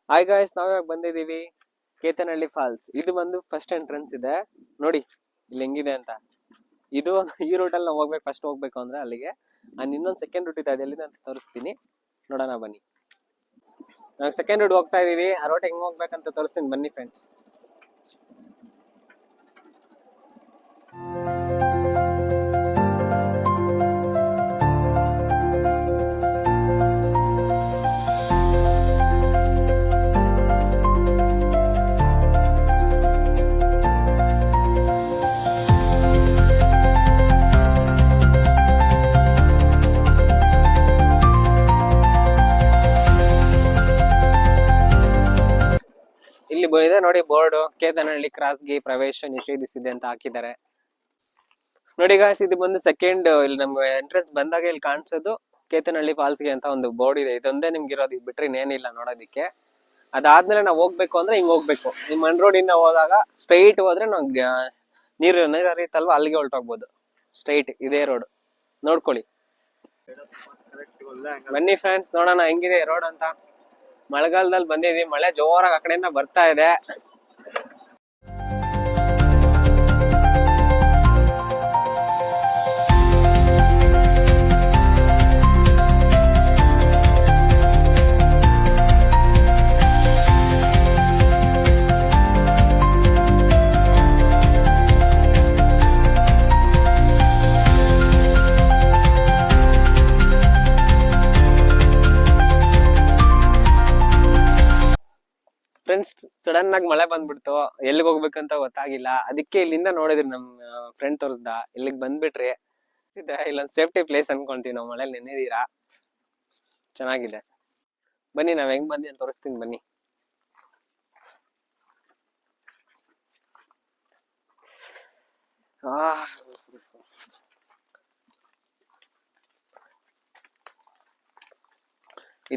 Hi guys, ನಾವ್ಯಾಗ ಬಂದಿದೀವಿ Ketanahalli falls. ಇದು ಬಂದು ಫಸ್ಟ್ ಎಂಟ್ರೆನ್ಸ್ ಇದೆ ನೋಡಿ ಇಲ್ಲಿ ಹೆಂಗಿದೆ ಅಂತ. ಇದು ಈ ರೂಟಲ್ಲಿ ನಾವು ಹೋಗ್ಬೇಕು, ಫಸ್ಟ್ ಹೋಗ್ಬೇಕು ಅಂದ್ರೆ ಅಲ್ಲಿಗೆ. ಇನ್ನೊಂದು ಸೆಕೆಂಡ್ ರೂಟ್ ಇದೆ, ಅದೆಲ್ಲಿದೆ ಅಂತ ತೋರಿಸ್ತೀನಿ, ನೋಡೋಣ ಬನ್ನಿ. ನಾವು ಸೆಕೆಂಡ್ ರೂಟ್ ಹೋಗ್ತಾ ಇದೀವಿ, ಆ ರೂಟ್ ಹೆಂಗ್ ಹೋಗ್ಬೇಕಂತ ತೋರಿಸ್ತೀನಿ ಬನ್ನಿ ಫ್ರೆಂಡ್ಸ್. ಇಲ್ಲಿ ಇದೆ ನೋಡಿ ಬೋರ್ಡ್, ಕೇತನಹಳ್ಳಿ ಕ್ರಾಸ್ಗೆ ಪ್ರವೇಶ ನಿಷೇಧಿಸಿದೆ ಅಂತ ಹಾಕಿದ್ದಾರೆ ನೋಡಿ ಗಾಯ್ಸ್. ಇದು ಬಂದು ಸೆಕೆಂಡ್, ಇಲ್ಲಿ ನಮ್ಗೆ ಎಂಟ್ರೆನ್ಸ್ ಬಂದಾಗ ಇಲ್ಲಿ ಕಾಣಿಸೋದು ಕೇತನಹಳ್ಳಿ ಫಾಲ್ಸ್ಗೆ ಅಂತ ಒಂದು ಬೋರ್ಡ್ ಇದೆ. ಇದೊಂದೇ ನಿಮ್ಗೆ ಇರೋದು, ಬಿಟ್ರೆ ಏನಿಲ್ಲ ನೋಡೋದಿಕ್ಕೆ. ಅದಾದ್ಮೇಲೆ ನಾವು ಹೋಗ್ಬೇಕು ಅಂದ್ರೆ ಹಿಂಗ್ ಹೋಗ್ಬೇಕು. ಈ ಮಣ್ ರೋಡ್ ಇಂದ ಹೋದಾಗ ಸ್ಟ್ರೈಟ್ ಹೋದ್ರೆ ನಾವು ನೀರು ಹರಿಯುತ್ತಲ್ವಾ, ಅಲ್ಲಿಗೆ ಹೊರಟೋಗ್ಬೋದು. ಸ್ಟ್ರೈಟ್ ಇದೇ ರೋಡ್, ನೋಡ್ಕೊಳ್ಳಿ. ಬನ್ನಿ ಫ್ರೆಂಡ್ಸ್, ನೋಡೋಣ ಹೆಂಗಿದೆ ರೋಡ್ ಅಂತ. ಮಳೆಗಾಲದಲ್ಲಿ ಬಂದಿದ್ವಿ, ಮಳೆ ಜೋರಾಗಿ ಆ ಕಡೆಯಿಂದ ಬರ್ತಾ ಇದೆ. ಫ್ರೆಂಡ್ಸ್, ಸಡನ್ ಆಗಿ ಮಳೆ ಬಂದ್ಬಿಡ್ತು, ಎಲ್ಲಿಗೆ ಹೋಗ್ಬೇಕಂತ ಗೊತ್ತಾಗಿಲ್ಲ. ಅದಕ್ಕೆ ಇಲ್ಲಿಂದ ನೋಡಿದ್ರಿ ನಮ್ ಫ್ರೆಂಡ್ ತೋರಿಸ್ದ, ಇಲ್ಲಿಗೆ ಬಂದ್ಬಿಟ್ರಿ. ಇಲ್ಲೊಂದ್ ಸೇಫ್ಟಿ ಪ್ಲೇಸ್ ಅನ್ಕೊಂತೀವಿ ನಾವು, ಮಳೆಲಿ ನೆನೆದೀರಾ, ಚೆನ್ನಾಗಿದೆ. ಬನ್ನಿ ನಾವ್ ಹೆಂಗ್ ಬಂದಿ ಅಂತ ತೋರಿಸ್ತೀನಿ ಬನ್ನಿ.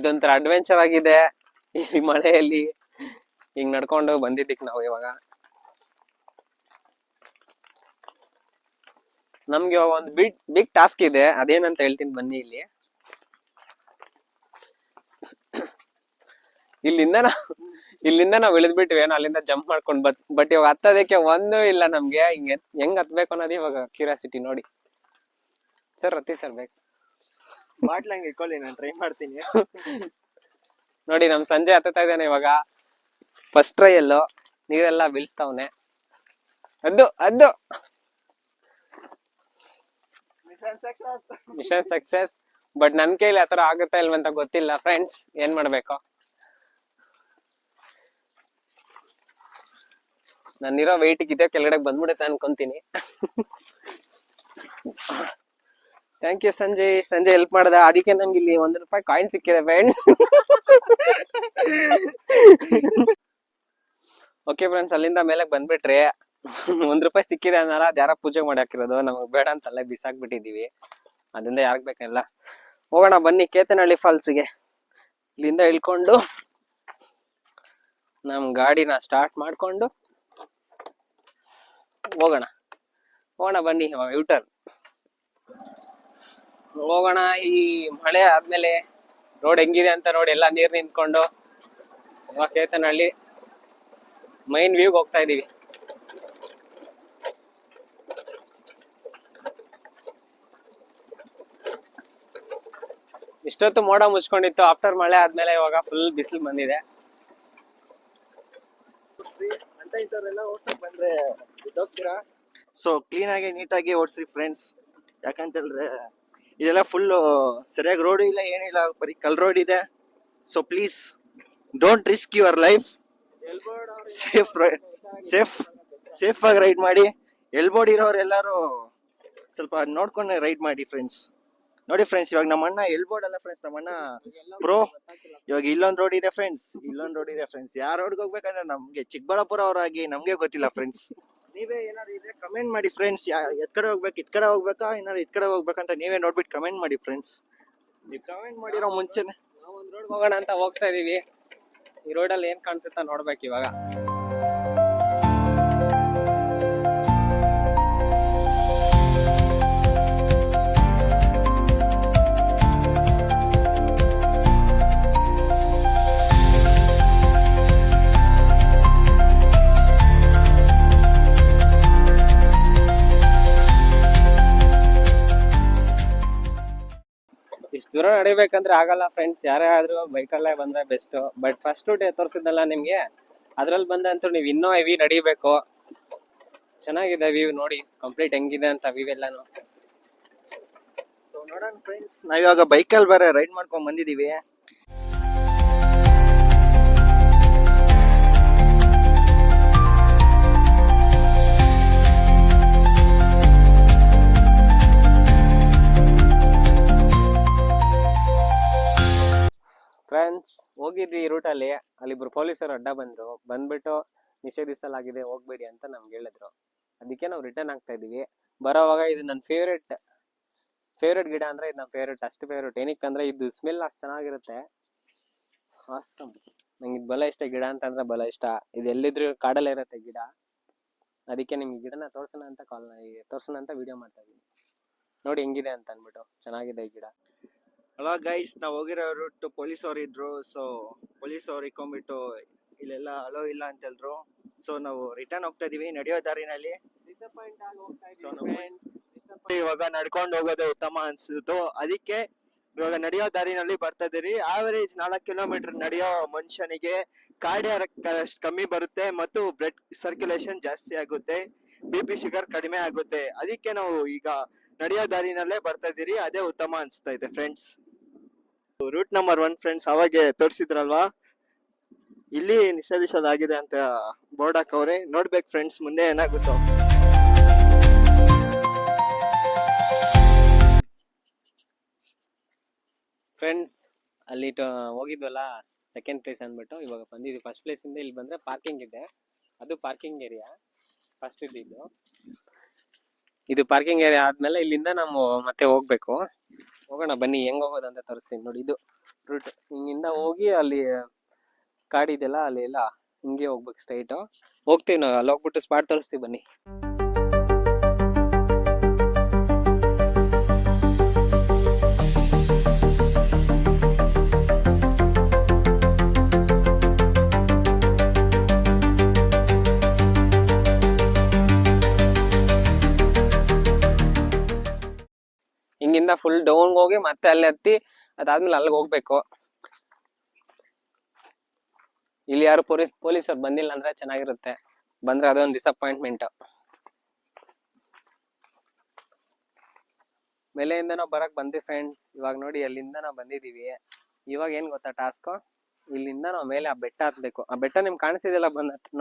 ಇದೊಂಥರ ಅಡ್ವೆಂಚರ್ ಆಗಿದೆ ಈ ಮಳೆಯಲ್ಲಿ ಹಿಂಗ್ ನಡ್ಕೊಂಡು ಬಂದಿದ್ದಕ್ಕೆ ನಾವು. ಇವಾಗ ನಮ್ಗೆ ಇವಾಗ ಒಂದು ಬಿಗ್ ಟಾಸ್ಕ್ ಇದೆ, ಅದೇನಂತ ಹೇಳ್ತೀನಿ ಬನ್ನಿ. ಇಲ್ಲಿಂದ ನಾವು ಇಳಿದ್ಬಿಟ್ವಿ ಏನೋ, ಅಲ್ಲಿಂದ ಜಂಪ್ ಮಾಡ್ಕೊಂಡ್ ಬಟ್ ಇವಾಗ ಹತ್ತೋದಕ್ಕೆ ಒಂದು ಇಲ್ಲ ನಮ್ಗೆ. ಹೆಂಗ್ ಹತ್ಬೇಕು ಅನ್ನೋದು ಇವಾಗ ಕ್ಯೂರಿಯಾಸಿಟಿ ನೋಡಿ. ಸರ್ ಹತ್ತಿ ಸರ್ ಬೇಕು ಮಾಡ್ಲಂಗೆ ಇಟ್ಕೊಳ್ಳಿ, ನಾನು ಟ್ರೈ ಮಾಡ್ತೀನಿ. ನೋಡಿ ನಮ್ ಸಂಜೆ ಹತ್ತಾ ಇದ್ದಾನೆ ಇವಾಗ. ಫಸ್ಟ್ ಟ್ರೈಯಲ್ಲೂ ನೀರೆಲ್ಲ ಬೀಳ್ಸ್ತಾವನೆ. ಅದು ಮಿಷನ್ ಸಕ್ಸಸ್. ಬಟ್ ನನ್ ಕೈಲಿ ಆತರ ಆಗುತ್ತಾ ಇಲ್ವಂತ ಗೊತ್ತಿಲ್ಲ ಫ್ರೆಂಡ್ಸ್, ಏನ್ ಮಾಡ್ಬೇಕು. ನಾನಿರೋ ವೆಯ್ಟ್ ಇದೆ ಕೆಳಗಡೆ ಬಂದ್ಬಿಡುತ್ತೆ ಅನ್ಕೊಂತೀನಿ. ಥ್ಯಾಂಕ್ ಯು ಸಂಜಯ್ ಹೆಲ್ಪ್ ಮಾಡ್ದ. ಅದಕ್ಕೆ ನಮ್ಗೆ ಇಲ್ಲಿ ₹1 ಕಾಯಿನ್ ಸಿಕ್ಕಿದೆ ಫ್ರೆಂಡ್. ಓಕೆ ಫ್ರೆಂಡ್ಸ್, ಅಲ್ಲಿಂದ ಮೇಲೆ ಬಂದ್ಬಿಟ್ರಿ. ₹1 ಸಿಕ್ಕಿದೆ ಅನ್ನಲ್ಲ, ಅದ್ ಯಾರ ಪೂಜೆ ಮಾಡಿ ಹಾಕಿರೋದು, ನಮಗ್ ಬೇಡ ಅಂತ ಅಲ್ಲೇ ಬಿಸಾಕ್ಬಿಟ್ಟಿದೀವಿ. ಅದರಿಂದ ಯಾರಿಗ್ ಬೇಕಲ್ಲ. ಹೋಗೋಣ ಬನ್ನಿ ಕೇತನಹಳ್ಳಿ ಫಾಲ್ಸ್ಗೆ. ಇಲ್ಲಿಂದ ಇಳ್ಕೊಂಡು ನಮ್ ಗಾಡಿನ ಸ್ಟಾರ್ಟ್ ಮಾಡ್ಕೊಂಡು ಹೋಗೋಣ ಬನ್ನಿ. ಇವಾಗ ಯೂಟರ್ನ್ ಹೋಗೋಣ. ಈ ಮಳೆ ಆದ್ಮೇಲೆ ರೋಡ್ ಹೆಂಗಿದೆ ಅಂತ ನೋಡಿ, ಎಲ್ಲಾ ನೀರ್ ನಿಂತ್ಕೊಂಡು ಇವಾಗ ಕೇತನಹಳ್ಳಿ ಮೈನ್ ವ್ಯೂಗ್ ಹೋಗ್ತಾ ಇದೀವಿ. ಇಷ್ಟೊತ್ತು ಮೋಡ ಮುಚ್ಕೊಂಡಿತ್ತು, ಆಫ್ಟರ್ ಮಳೆ ಆದ್ಮೇಲೆ ಇವಾಗ ಫುಲ್ ಬಿಸಿಲು ಬಂದಿದೆ. ಅಂತ ಇಂಥವ್ರೆಲ್ಲ ಓಡ್ಸಕ್ ಬಂದ್ರೆ ಬಿದ್ದೋಗ್ತೀರಾ. ಸೊ ಕ್ಲೀನ್ ಆಗಿ ನೀಟಾಗಿ ಓಡಿಸ್ರಿ ಫ್ರೆಂಡ್ಸ್. ಯಾಕಂತಂದ್ರೆ ಇದೆಲ್ಲ ಫುಲ್ ಸರಿಯಾಗಿ ರೋಡ್ ಇಲ್ಲ, ಏನಿಲ್ಲ, ಬರೀ ಕಲ್ ರೋಡ್ ಇದೆ. So please don't risk your life. Safe ಆಗಿ ರೈಡ್ ಮಾಡಿ. ಎಲ್ಬೋರ್ಡ್ ಇರೋರು ಎಲ್ಲರೂ ಸ್ವಲ್ಪ ನೋಡ್ಕೊಂಡು ರೈಡ್ ಮಾಡಿ ಫ್ರೆಂಡ್ಸ್. ನೋಡಿ ಫ್ರೆಂಡ್ಸ್, ಇವಾಗ ನಮ್ಮ ಅಣ್ಣ ಎಲ್ಬೋರ್ಡ್ ಅಲ್ಲ ಫ್ರೆಂಡ್ಸ್, ನಮ್ಮ ಅಣ್ಣ ಪ್ರೋ. ಇವಾಗ ಇಲ್ಲೊಂದು ರೋಡ್ ಇದೆ ಫ್ರೆಂಡ್ಸ್, ಯಾವ ರೋಡ್ಗೆ ಹೋಗ್ಬೇಕಂದ್ರೆ ನಮ್ಗೆ ಚಿಕ್ಕಬಳ್ಳಾಪುರ ಅವರಾಗಿ ನಮ್ಗೆ ಗೊತ್ತಿಲ್ಲ ಫ್ರೆಂಡ್ಸ್. ನೀವೇ ಏನಾದ್ರು ಇದೆ ಕಮೆಂಟ್ ಮಾಡಿ ಫ್ರೆಂಡ್ಸ್. ಎತ್ ಕಡೆ ಹೋಗ್ಬೇಕು, ಇತ್ ಕಡೆ ಹೋಗ್ಬೇಕಾ, ಏನಾದ್ರು ಇತ್ ಕಡೆ ಹೋಗ್ಬೇಕಂತ ನೀವೇ ನೋಡ್ಬಿಟ್ಟು ಕಮೆಂಟ್ ಮಾಡಿ ಫ್ರೆಂಡ್ಸ್. ನೀವು ಕಮೆಂಟ್ ಮಾಡಿರೋ ಮುಂಚೆನೆ ನಾವು ಒಂದ್ ರೋಡ್ ಹೋಗೋಣ ಅಂತ ಹೋಗ್ತಾ ಇದೀವಿ. ಈ ರೋಡಲ್ಲಿ ಏನ್ ಕಾಣಿಸುತ್ತಾ ನೋಡ್ಬೇಕು ಇವಾಗ. ನಡಿಬೇಕಂದ್ರೆ ಆಗಲ್ಲ ಫ್ರೆಂಡ್ಸ್, ಯಾರೇ ಆದ್ರೂ ಬೈಕಲ್ಲೇ ಬಂದ್ರೆ ಬೆಸ್ಟ್. ಬಟ್ ಫಸ್ಟ್ ಡೇ ತೋರಿಸಿದ್ನಲ್ಲ ನಿಮ್ಗೆ, ಅದ್ರಲ್ಲಿ ಬಂದಂತೂ ನೀವು ಇನ್ನೂ ಹೆವಿ ನಡಿಬೇಕು. ಚೆನ್ನಾಗಿದೆ ವ್ಯೂ ನೋಡಿ ಕಂಪ್ಲೀಟ್ ಹೆಂಗಿದೆ ಅಂತ ವ್ಯೂ ಎಲ್ಲಾನು. ಸೊ ನೋಡೋಣ ಫ್ರೆಂಡ್ಸ್, ನಾವಿವಾಗ ಬೈಕಲ್ಲಿ ಬೇರೆ ರೈಡ್ ಮಾಡ್ಕೊಂಡ್ ಬಂದಿದೀವಿ. ಫ್ರೆಂಡ್ಸ್ ಹೋಗಿದ್ವಿ ಈ ರೂಟಲ್ಲಿ, ಅಲ್ಲಿಬ್ರು ಪೊಲೀಸರು ಅಡ್ಡ ಬಂದ್ಬಿಟ್ಟು ನಿಷೇಧಿಸಲಾಗಿದೆ ಹೋಗ್ಬೇಡಿ ಅಂತ ನಮ್ಗೆ ಹೇಳಿದ್ರು. ಅದಕ್ಕೆ ನಾವು ರಿಟರ್ನ್ ಆಗ್ತಾ ಇದೀವಿ. ಬರೋವಾಗ ಇದು ನನ್ನ ಫೇವ್ರೆಟ್ ಗಿಡ ಅಂದ್ರೆ ಇದು ನನ್ನ ಫೇವ್ರೆಟ್, ಅಷ್ಟು ಫೇವ್ರೆಟ್. ಏನಕ್ಕಂದ್ರೆ ಇದು ಸ್ಮೆಲ್ ಅಷ್ಟು ಚೆನ್ನಾಗಿರುತ್ತೆ. ಆಸಮ್, ನಂಗೆ ಇದು ಬಲ ಇಷ್ಟ, ಗಿಡ ಅಂತಂದ್ರೆ ಬಲ ಇಷ್ಟ. ಇದು ಎಲ್ಲಿದ್ರು ಕಾಡಲ್ಲೇ ಇರುತ್ತೆ ಗಿಡ. ಅದಕ್ಕೆ ನಿಮ್ಗೆ ಗಿಡನ ತೋರ್ಸೋಣ ಅಂತ ವಿಡಿಯೋ ಮಾಡ್ತಾ ಇದೀನಿ. ನೋಡಿ ಹೆಂಗಿದೆ ಅಂತ ಅಂದ್ಬಿಟ್ಟು. ಚೆನ್ನಾಗಿದೆ ಈ ಗಿಡ. ಹಲೋ ಗೈಸ್, ನಾವು ಹೋಗಿರೋ ರೂಟ್ ಪೊಲೀಸ್ ಅವ್ರು ಇದ್ರು. ಸೊ ಪೊಲೀಸ್ ಅವ್ರು ಇಕ್ಕೊಂಡ್ಬಿಟ್ಟು ಇಲ್ಲೆಲ್ಲ ಅಲೋ ಇಲ್ಲ ಅಂತ ಹೇಳಿದ್ರು. ಸೊ ನಾವು ರಿಟರ್ನ್ ಹೋಗ್ತಾ ಇದೀವಿ ನಡೆಯೋ ದಾರಿನಲ್ಲಿ. ಇವಾಗ ನಡ್ಕೊಂಡು ಹೋಗೋದೇ ಉತ್ತಮ ಅನ್ಸಿತ್ತು, ಅದಕ್ಕೆ ಇವಾಗ ನಡೆಯೋ ದಾರಿನಲ್ಲಿ ಬರ್ತಾ ಇದೀರಿ. ಆವರೇಜ್ 4 ಕಿಲೋಮೀಟರ್ ನಡೆಯೋ ಮನುಷ್ಯನಿಗೆ ಕಾರ್ಡಿಯಾಕ್ ಕಮ್ಮಿ ಬರುತ್ತೆ ಮತ್ತು ಬ್ಲಡ್ ಸರ್ಕ್ಯುಲೇಷನ್ ಜಾಸ್ತಿ ಆಗುತ್ತೆ, BP ಶುಗರ್ ಕಡಿಮೆ ಆಗುತ್ತೆ. ಅದಕ್ಕೆ ನಾವು ಈಗ ನಡೆಯೋ ದಾರಿನಲ್ಲೇ ಬರ್ತಾ ಇದೀರಿ, ಅದೇ ಉತ್ತಮ ಅನ್ಸ್ತಾ ಇದೆ ಫ್ರೆಂಡ್ಸ್. ರೂಟ್ ನಂಬರ್ 1 ಫ್ರೆಂಡ್ಸ್, ಅವಾಗೆ ತೋರಿಸಿದ್ರಲ್ವಾ, ಇಲ್ಲಿ ನಿಷೇಧಿಸಲಾಗಿದೆ ಅಂತ ಬೋರ್ಡ್ ಹಾಕವ್ರೆ. ನೋಡ್ಬೇಕು ಫ್ರೆಂಡ್ಸ್ ಮುಂದೆ ಏನಾಗುತ್ತೋ. ಫ್ರೆಂಡ್ಸ್ ಅಲ್ಲಿ ಹೋಗಿದ್ವಲ್ಲ ಸೆಕೆಂಡ್ ಪ್ಲೇಸ್ ಅಂದ್ಬಿಟ್ಟು, ಇವಾಗ ಬಂದಿದ್ವಿ ಫಸ್ಟ್ ಪ್ಲೇಸ್ ಇಂದ. ಇಲ್ಲಿ ಬಂದ್ರೆ ಪಾರ್ಕಿಂಗ್ ಇದೆ, ಅದು ಪಾರ್ಕಿಂಗ್ ಏರಿಯಾ ಫಸ್ಟ್ ಇದ್ದಿದ್ದು. ಇದು ಪಾರ್ಕಿಂಗ್ ಏರಿಯಾ ಆದ್ಮೇಲೆ ಇಲ್ಲಿಂದ ನಾವು ಮತ್ತೆ ಹೋಗ್ಬೇಕು. ಹೋಗೋಣ ಬನ್ನಿ, ಹೆಂಗ್ ಹೋಗೋದಂತ ತೋರಿಸ್ತೀನಿ ನೋಡಿ. ಇದು ರೂಟ್ ಹಿಂಗಿಂದ ಹೋಗಿ ಅಲ್ಲಿ ಕಾಡಿದೆಲ್ಲ ಅಲ್ಲಿ ಎಲ್ಲ ಹಿಂಗೆ ಹೋಗ್ಬೇಕು ಸ್ಟ್ರೈಟ್. ಹೋಗ್ತೀವಿ ನಾವು, ಅಲ್ಲಿ ಹೋಗ್ಬಿಟ್ಟು ಸ್ಪಾಟ್ ತೋರಿಸ್ತೀವಿ ಬನ್ನಿ. ಹಿಂಗಿಂದ ಫುಲ್ ಡೌನ್ ಹೋಗಿ ಮತ್ತೆ ಅಲ್ಲಿ ಹತ್ತಿ ಅದಾದ್ಮೇಲೆ ಅಲ್ಲಿಗೆ ಹೋಗ್ಬೇಕು. ಇಲ್ಲಿ ಯಾರು ಪೊಲೀಸರು ಬಂದಿಲ್ಲ ಅಂದ್ರೆ ಚೆನ್ನಾಗಿರುತ್ತೆ, ಬಂದ್ರೆ ಅದೊಂದು ಡಿಸಪಾಯಿಂಟ್ಮೆಂಟ್. ಮೇಲೆಯಿಂದ ನಾವು ಬರಕ್ ಬಂದ್ವಿ ಫ್ರೆಂಡ್ಸ್. ಇವಾಗ ನೋಡಿ ಅಲ್ಲಿಂದ ನಾವು ಬಂದಿದೀವಿ. ಇವಾಗ ಏನ್ ಗೊತ್ತಾ ಟಾಸ್ಕ್, ಇಲ್ಲಿಂದ ನಾವು ಮೇಲೆ ಆ ಬೆಟ್ಟ ಹತ್ಬೇಕು. ಆ ಬೆಟ್ಟ ನಿಮ್ಗೆ ಕಾಣಿಸಿದೆಲ್ಲ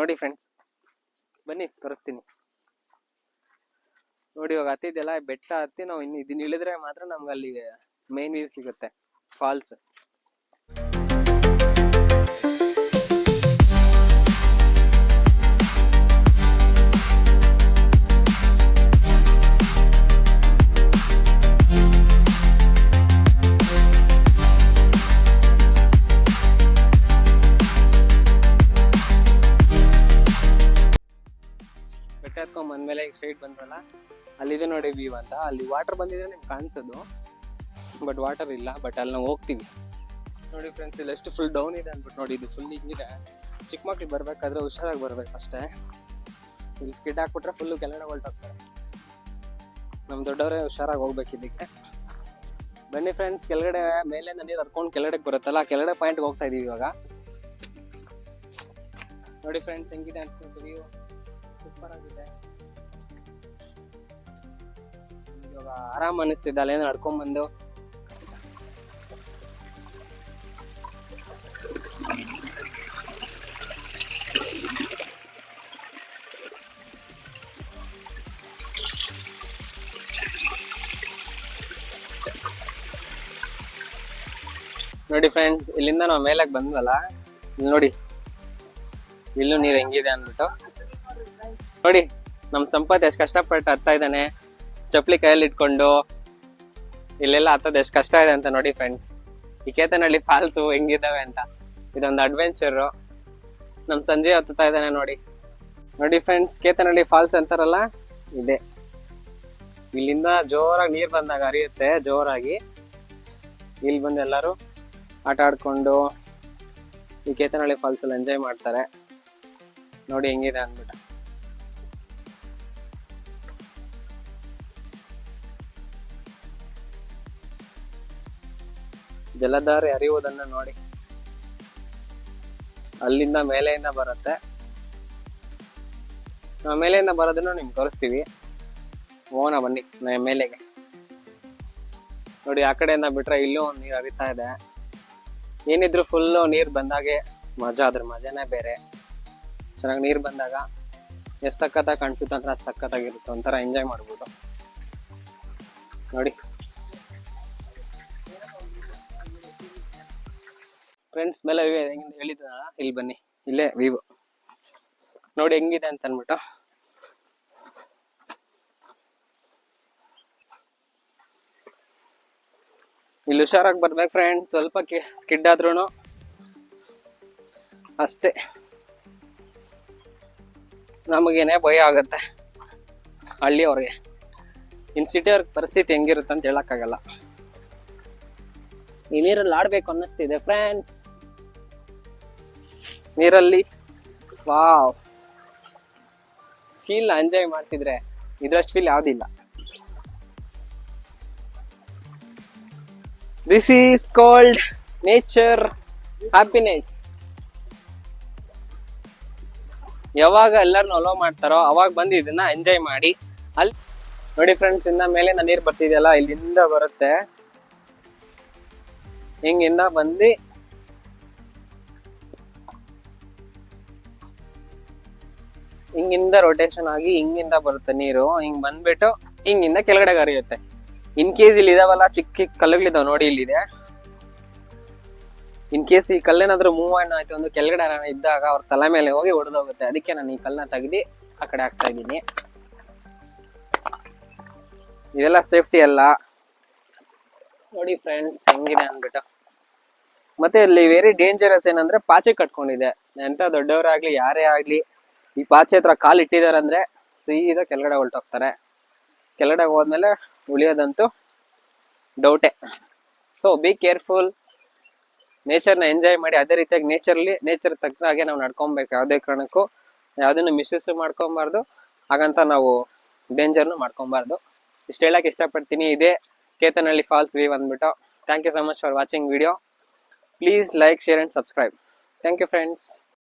ನೋಡಿ ಫ್ರೆಂಡ್ಸ್, ಬನ್ನಿ ತೋರಿಸ್ತೀನಿ ನೋಡಿ. ಇವಾಗ ಹತ್ತಿದೆಲ್ಲ ಬೆಟ್ಟ ಹತ್ತಿ ನಾವು ಇದನ್ನ ಇಳಿದ್ರೆ ಮಾತ್ರ ನಮ್ಗೆ ಅಲ್ಲಿ ಮೇನ್ ವ್ಯೂ ಸಿಗುತ್ತೆ, ಫಾಲ್ಸ್. ಬೆಟ್ಟ ಹತ್ಕೊಂಡ್ ಬಂದ್ಮೇಲೆ ಈಗ ಸ್ಟ್ರೈಟ್ ಬಂದ್ರಲ್ಲ, ಅಲ್ಲಿದೆ ನೋಡಿ ವ್ಯೂ ಅಂತ. ಅಲ್ಲಿ ವಾಟರ್ ಬಂದಿದ್ರೆ ನಿಮ್ಗೆ ಕಾಣಿಸೋದು, ಬಟ್ ವಾಟರ್ ಇಲ್ಲ. ಬಟ್ ಅಲ್ಲಿ ನಾವು ಹೋಗ್ತೀವಿ ನೋಡಿ ಫ್ರೆಂಡ್ಸ್. ಇಲ್ಲಿ ಎಷ್ಟು ಫುಲ್ ಡೌನ್ ಇದೆ ಅಂದ್ಬಿಟ್ಟು ನೋಡಿ. ಇದು ಫುಲ್ ಹಿಂಗಿದೆ. ಚಿಕ್ಕ ಮಕ್ಳು ಬರ್ಬೇಕಾದ್ರೆ ಹುಷಾರಾಗಿ ಬರ್ಬೇಕು ಅಷ್ಟೇ. ಇಲ್ಲಿ ಸ್ಕಿಡ್ ಹಾಕ್ಬಿಟ್ರೆ ಫುಲ್ಲು ಕೆಳಗಡೆ ಹೊಲ್ಟೋಗ್ತಾರೆ. ನಮ್ಮ ದೊಡ್ಡವರೇ ಹುಷಾರಾಗಿ ಹೋಗ್ಬೇಕು ಇದಕ್ಕೆ. ಬನ್ನಿ ಫ್ರೆಂಡ್ಸ್, ಕೆಳಗಡೆ ಮೇಲೆ ನೀರು ಹರ್ಕೊಂಡು ಕೆಳಗಡೆ ಬರುತ್ತಲ್ಲ, ಕೆಳಗಡೆ ಪಾಯಿಂಟ್ಗೆ ಹೋಗ್ತಾ ಇದೀವಿ ಇವಾಗ. ನೋಡಿ ಫ್ರೆಂಡ್ಸ್ ಹೆಂಗಿದೆ ಅಂತ ವ್ಯೂ, ಸೂಪರ್ ಆಗಿದೆ. ಇವಾಗ ಆರಾಮ್ ಅನಿಸ್ತಿದ್ದ ಅಲ್ಲೇನೋ ನಡ್ಕೊಂಡ್ ಬಂದು. ನೋಡಿ ಫ್ರೆಂಡ್ಸ್, ಇಲ್ಲಿಂದ ನಾವು ಮೇಲಕ್ಕೆ ಬಂದ್ವಲ್ಲ, ಇಲ್ಲಿ ನೋಡಿ ಇಲ್ಲೂ ನೀರು ಹೆಂಗಿದೆ ಅಂದ್ಬಿಟ್ಟು. ನೋಡಿ ನಮ್ ಸಂಪತ್ ಎಷ್ಟು ಕಷ್ಟಪಟ್ಟು ಹತ್ತಾ ಇದ್ದಾನೆ, ಚಪ್ಪಲಿ ಕೈಯಲ್ಲಿ ಇಟ್ಕೊಂಡು. ಇಲ್ಲೆಲ್ಲ ಹತ್ತೋದು ಎಷ್ಟು ಕಷ್ಟ ಇದೆ ಅಂತ ನೋಡಿ ಫ್ರೆಂಡ್ಸ್. ಈ ಕೇತನಹಳ್ಳಿ ಫಾಲ್ಸು ಹೆಂಗಿದಾವೆ ಅಂತ, ಇದೊಂದು ಅಡ್ವೆಂಚರ್. ನಮ್ ಸಂಜೆ ಹತ್ತುತ್ತಾ ಇದ್ದಾನೆ ನೋಡಿ. ನೋಡಿ ಫ್ರೆಂಡ್ಸ್, ಕೇತನಹಳ್ಳಿ ಫಾಲ್ಸ್ ಅಂತಾರಲ್ಲ ಇದೆ. ಇಲ್ಲಿಂದ ಜೋರಾಗಿ ನೀರ್ ಬಂದಾಗ ಹರಿಯುತ್ತೆ ಜೋರಾಗಿ. ಇಲ್ಲಿ ಬಂದು ಎಲ್ಲರೂ ಆಟ ಆಡ್ಕೊಂಡು ಈ ಕೇತನಹಳ್ಳಿ ಫಾಲ್ಸ್ ಅಲ್ಲಿ ಎಂಜಾಯ್ ಮಾಡ್ತಾರೆ. ನೋಡಿ ಹೆಂಗಿದೆ ಅಂದ್ಬಿಟ್ಟು. ಜಲಧಾರೆ ಹರಿಯುವುದನ್ನ ನೋಡಿ. ಅಲ್ಲಿಂದ ಮೇಲೆಯಿಂದ ಬರುತ್ತೆ. ನಾವು ಮೇಲೆಯಿಂದ ಬರೋದನ್ನು ನಿಮ್ಗೆ ತೋರಿಸ್ತೀವಿ. ಹೋಗೋಣ ಬನ್ನಿ ಮೇಲೆಗೆ. ನೋಡಿ ಆ ಕಡೆಯಿಂದ ಬಿಟ್ರೆ ಇಲ್ಲೂ ಒಂದು ನೀರು ಹರಿತಾ ಇದೆ. ಏನಿದ್ರು ಫುಲ್ಲು ನೀರು ಬಂದಾಗೆ ಮಜಾ, ಅದ್ರ ಮಜಾನೇ ಬೇರೆ. ಚೆನ್ನಾಗಿ ನೀರು ಬಂದಾಗ ಎಷ್ಟು ಸಖತ್ತಾಗಿ ಕಾಣಿಸುತ್ತೆ ಅಂತ ಸಖತ್ತಾಗಿರುತ್ತೆ, ಒಂಥರ ಎಂಜಾಯ್ ಮಾಡ್ಬೋದು ನೋಡಿ. ಫ್ರೆಂಡ್ಸ್ ಮೇಲೆ ಹೇಳಿದ್ನಲ್ಲ, ಇಲ್ಲಿ ಬನ್ನಿ, ಇಲ್ಲೇ ವ್ಯೂ ನೋಡಿ ಹೆಂಗಿದೆ ಅಂತ ಅನ್ಬಿಟ್ಟು. ಇಲ್ಲಿ ಹುಷಾರಾಗಿ ಬರ್ಬೇಕು ಫ್ರೆಂಡ್ಸ್, ಸ್ವಲ್ಪ ಸ್ಕಿಡ್ ಆದ್ರೂ ಅಷ್ಟೇ ನಮಗೇನೆ ಭಯ ಆಗತ್ತೆ. ಹಳ್ಳಿಯವ್ರಿಗೆ ಇನ್ ಸಿಟಿಯವ್ರ ಪರಿಸ್ಥಿತಿ ಹೆಂಗಿರುತ್ತೆ ಅಂತ ಹೇಳಕ್ಕಾಗಲ್ಲ. ಈ ನೀರಲ್ಲಿ ಆಡ್ಬೇಕು ಅನ್ನಿಸ್ತಿದೆ ಫ್ರೆಂಡ್ಸ್. ನೀರಲ್ಲಿ ವಾವ್, ಫೀಲ್ ಎಂಜಾಯ್ ಮಾಡ್ತಿದ್ರೆ ಇದ್ರಷ್ಟು ಫೀಲ್ ಯಾವ್ದಿಲ್ಲ. This is called nature happiness. ಯಾವಾಗ ಎಲ್ಲರನ್ನು ಅಲೋ ಮಾಡ್ತಾರೋ ಅವಾಗ ಬಂದು ಇದನ್ನ ಎಂಜಾಯ್ ಮಾಡಿ. ಅಲ್ಲಿ ನೋಡಿ ಫ್ರೆಂಡ್ಸ್, ಇನ್ನ ಮೇಲೆ ನೀರು ಬರ್ತಿದೆಯಲ್ಲ, ಇಲ್ಲಿಂದ ಬರುತ್ತೆ. ಹಿಂಗಿಂದ ಬಂದು ಹಿಂಗಿಂದ ರೊಟೇಷನ್ ಆಗಿ ಹಿಂಗಿಂದ ಬರುತ್ತೆ ನೀರು. ಹಿಂಗ್ ಬಂದ್ಬಿಟ್ಟು ಹಿಂಗಿಂದ ಕೆಳಗಡೆ ಹರಿಯುತ್ತೆ. ಇನ್ ಕೇಸ್ ಇಲ್ಲಿ ಇದಾವಲ್ಲ ಚಿಕ್ಕ ಚಿಕ್ಕ ಕಲ್ಲುಗಳಿದಾವ ನೋಡಿ, ಇಲ್ಲಿದೆ. ಇನ್ ಕೇಸ್ ಈ ಕಲ್ಲೇನಾದ್ರೂ ಮೂವ್ ಆಯ್ತು ಒಂದು ಕೆಳಗಡೆ ಇದ್ದಾಗ ಅವ್ರ ತಲೆ ಮೇಲೆ ಹೋಗಿ ಹೊಡೆದೋಗುತ್ತೆ. ಅದಕ್ಕೆ ನಾನು ಈ ಕಲ್ಲನ್ನ ತೆಗ್ದು ಆ ಕಡೆ ಹಾಕ್ತಾ ಇದ್ದೀನಿ. ಇದೆಲ್ಲ ಸೇಫ್ಟಿ ಅಲ್ಲ ನೋಡಿ ಫ್ರೆಂಡ್ಸ್ ಹೆಂಗಿದೆ ಅಂದ್ಬಿಟ್ಟು. ಮತ್ತೆ ಇಲ್ಲಿ ವೆರಿ ಡೇಂಜರಸ್ ಏನಂದ್ರೆ ಪಾಚೆ ಕಟ್ಕೊಂಡಿದೆ. ಎಂತ ದೊಡ್ಡವರಾಗ್ಲಿ ಯಾರೇ ಆಗ್ಲಿ ಈ ಪಾಚೆ ಹತ್ರ ಕಾಲು ಇಟ್ಟಿದಾರಂದ್ರೆ ಸೀದಾ ಕೆಳಗಡೆ ಹೊಲ್ಟೋಗ್ತಾರೆ. ಕೆಳಗಡೆ ಹೋದ್ಮೇಲೆ ಉಳಿಯೋದಂತೂ ಡೌಟೆ. So be careful. ನೇಚರ್ನ ಎಂಜಾಯ್ ಮಾಡಿ. ಅದೇ ರೀತಿಯಾಗಿ ನೇಚರ್ ತಕ್ಕ ಹಾಗೆ ನಾವು ನಡ್ಕೊಬೇಕು. ಯಾವುದೇ ಕಾರಣಕ್ಕೂ ಯಾವುದನ್ನು ಮಿಸ್ಯೂಸ್ ಮಾಡ್ಕೊಬಾರ್ದು, ಹಾಗಂತ ನಾವು ಡೇಂಜರ್ನು ಮಾಡ್ಕೊಬಾರ್ದು. ಇಷ್ಟು ಹೇಳಕ್ ಇಷ್ಟಪಡ್ತೀನಿ. ಇದೇ ಕೇತನಹಳ್ಳಿ ಫಾಲ್ಸ್ ವ್ಯೂ ಅಂದ್ಬಿಟ್ಟು. Thank you so much for watching video. Please like, share and subscribe. Thank you friends.